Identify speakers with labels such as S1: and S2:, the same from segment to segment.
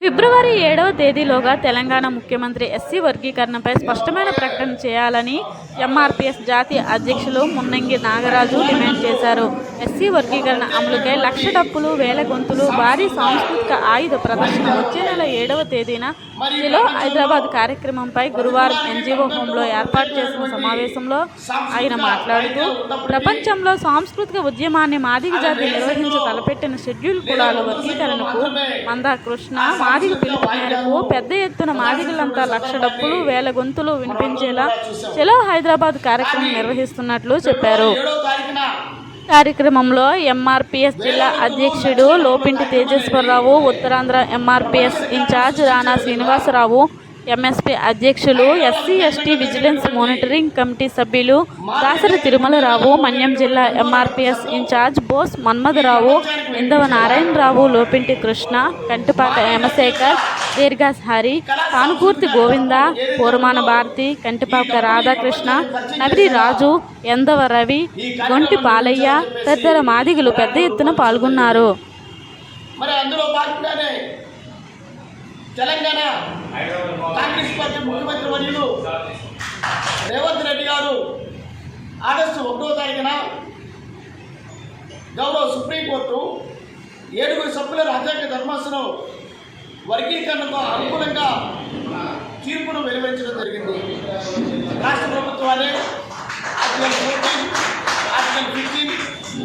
S1: ఫిబ్రవరి 7వ తేదీలోగా తెలంగాణ ముఖ్యమంత్రి ఎస్సీ వర్గీకరణపై స్పష్టమైన ప్రకటన చేయాలని ఎంఆర్పీఎస్ జాతీయ అధ్యక్షులు మున్నంగి నాగరాజు డిమాండ్ చేశారు. ఎస్సీ వర్గీకరణ అమలుకై లక్ష డప్పులు, వేల గొంతులు, భారీ సాంస్కృతిక ఆయుధ ప్రదర్శన వచ్చే నెల 7వ తేదీన చలో హైదరాబాద్ కార్యక్రమంపై గురువారం ఎన్జీఓ హోంలో ఏర్పాటు చేసిన సమావేశంలో ఆయన మాట్లాడుతూ, ప్రపంచంలో సాంస్కృతిక ఉద్యమాన్ని మాదిగ జాతి నిర్వహించి తలపెట్టిన షెడ్యూల్ కులాల వర్గీకరణకు మందా కృష్ణ మాదిగ పిలుపు మేరకు పెద్ద ఎత్తున మాదిగలంతా లక్ష డప్పులు, వేల గొంతులు వినిపించేలా చలో హైదరాబాద్ కార్యక్రమం నిర్వహిస్తున్నట్లు చెప్పారు. కార్యక్రమంలో ఎంఆర్పీఎస్ జిల్లా అధ్యక్షుడు Lopinti Tejeswararao, Uttarandhra MRPS in-charge Rana Srinivasarao, MSP అధ్యక్షులు, SC ST vigilance monitoring committee సభ్యులు దాసరి తిరుమలరావు, మన్యం జిల్లా ఎంఆర్పీఎస్ ఇన్ఛార్జ్ బోస్ మన్మథరావు, ఇందవ నారాయణరావు, లోపింటి కృష్ణ, కంటిపాక హేమశేఖర్, దీర్ఘాస్ హరి, కానుకూర్తి గోవింద, పూర్మాన భారతి, కంటిపాక రాధాకృష్ణ, నవిరి రాజు, ఎందవ రవి, గొంటి పాలయ్య తదితర మాదిగలు పెద్ద ఎత్తున పాల్గొన్నారు.
S2: తెలంగాణ కాంగ్రెస్ పార్టీ ముఖ్యమంత్రి వర్యులు రేవంత్ రెడ్డి గారు ఆగస్టు 1వ తారీఖున గౌరవ సుప్రీంకోర్టు 7 సభ్యుల రాజ్యాంగ ధర్మాసనం వర్గీకరణకు అనుకూలంగా తీర్పును వెలువరించడం జరిగింది. రాష్ట్ర ప్రభుత్వాలే ఆర్టికల్ 14, ఆర్టికల్ 15,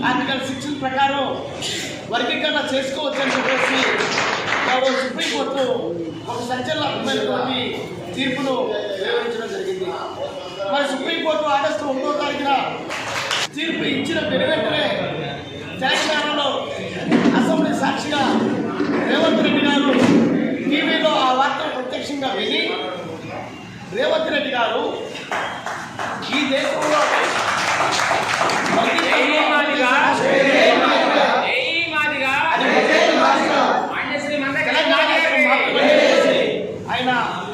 S2: ఆర్టికల్ 16 ప్రకారం వర్గీకరణ చేసుకోవచ్చని చెప్పేసి గౌరవ సుప్రీంకోర్టు ఒక సంచలనాత్మకమైనటువంటి తీర్పును వెలువరించడం జరిగింది. మరి సుప్రీంకోర్టు ఆగస్టు 1వ తారీఖున తీర్పు ఇచ్చిన వెంటనే తెలంగాణలో అసెంబ్లీ సాక్షిగా రేవంత్ రెడ్డి గారు టీవీలో ఆ వార్తను ప్రత్యక్షంగా విని, రేవంత్ రెడ్డి గారు ఈ దేశంలో ఆయన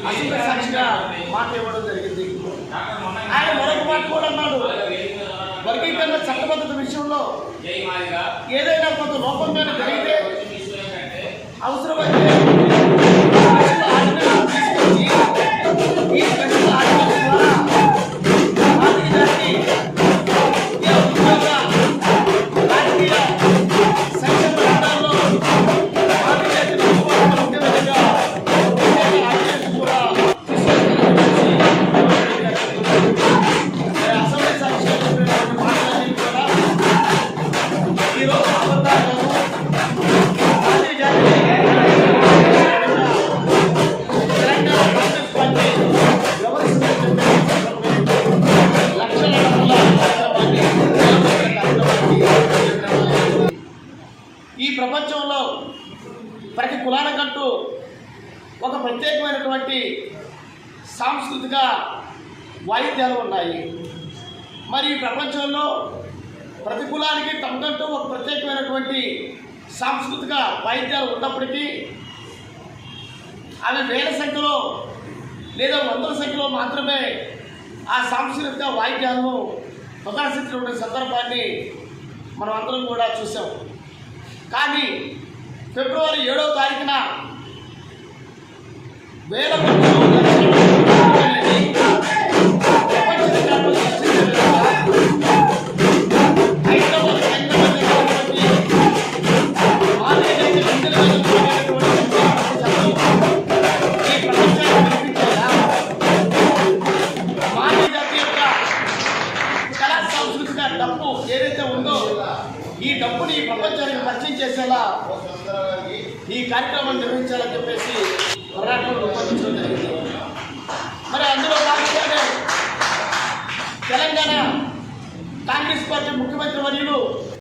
S2: అసెంబ్లీ సాక్షిగా మాట ఇవ్వడం జరిగింది. ఆయన మరొక మాట కూడా అన్నాడు, వర్గీకరణ చట్టబద్ధత విషయంలో ఏదైనా కొంత లోపంగా జరిగితే అవసరమైతే ఈ ప్రపంచంలో ప్రతి కులానికంటూ ఒక ప్రత్యేకమైనటువంటి సాంస్కృతిక వాయిద్యాలు ఉన్నాయి. మరి ఈ ప్రపంచంలో ప్రతి కులానికి తమకంటూ ఒక ప్రత్యేకమైనటువంటి సాంస్కృతిక వాయిద్యాలు ఉన్నప్పటికీ అవి వేల సంఖ్యలో లేదా వందల సంఖ్యలో మాత్రమే ఆ సాంస్కృతిక వాయిద్యాలను ప్రదర్శించినటువంటి సందర్భాన్ని మనం అందరం కూడా చూసాం. కానీ ఫిబ్రవరి 7వ తారీఖున వేల డప్పు ఏదైతే ఉందో ఈ డప్పుని ప్రపంచానికి పరిచయం చేసేలా ఈ కార్యక్రమాన్ని నిర్వహించాలని చెప్పేసి పోరాటం రూపొందించడం జరిగింది. మరి అందులో భాగంగానే తెలంగాణ కాంగ్రెస్ పార్టీ ముఖ్యమంత్రి వర్యులు